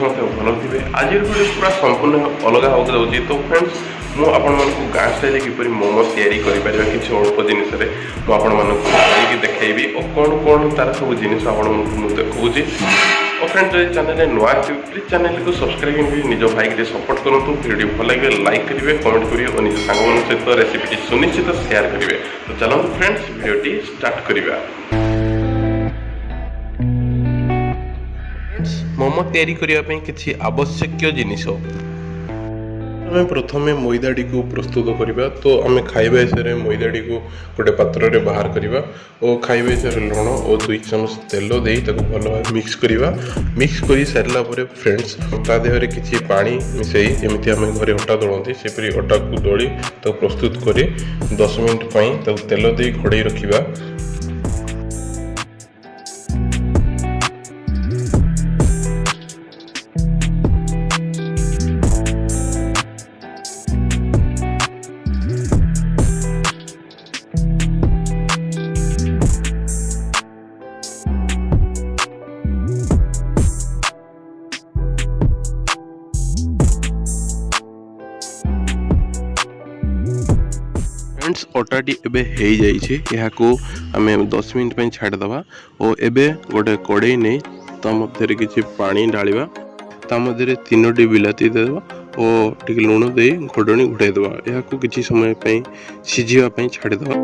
समस्त भल थे आज वीडियो पूरा संपूर्ण अलग होगा जाऊँगी। तो फ्रेंड्स मु आपण गाँ स्टाइल किपर मोमो तैयारी कर किसी अल्प जिनस मुझे देखी और कौन कौन तार सब जिन देखी। और फ्रेंड्स जो चैनल नुआ प्लीज चैनल को सब्सक्राइब करेंगे निज भाई के सपोर्ट करूँ। वीडियो भल लगे लाइक करेंगे कमेंट करेंगे और निज सांग सहित रेसिपी सुनिश्चित शेयर करेंगे। तो चलते फ्रेंड्स वीडियो स्टार्ट करवा। मोमो तैयारी करने किसी आवश्यक जिनिस आम प्रथम मैदाटी को प्रस्तुत करवा। तो आम खाଇବା हिसाब मैदाटी को गोटे पात्र में बाहर करवा और खाଇବା हिसाब लुण और 2 चमच तेल दे भल भाव मिक्स करवा। मिक्स कर सारा फ्रेंड्स ता देहरे किसी पानी मिसई जमी आम घरे अटा दलती सेपरी अटा को दली प्रस्तुत कर 10 मिनट तेल दे घोड़े रखा। फ्रेंड्स अटाटी एबे हो जाइए आम 10 मिनट छाड़देवा और एबे गोटे कड़े नहीं ता मध्य किसी पानी ढालिबा ता मध्य 3टी बिलाती देवा और टिके लुण दे घोड़नी घोड़ाईदेवा। यह किसी समय सिझापी छाड़देवा।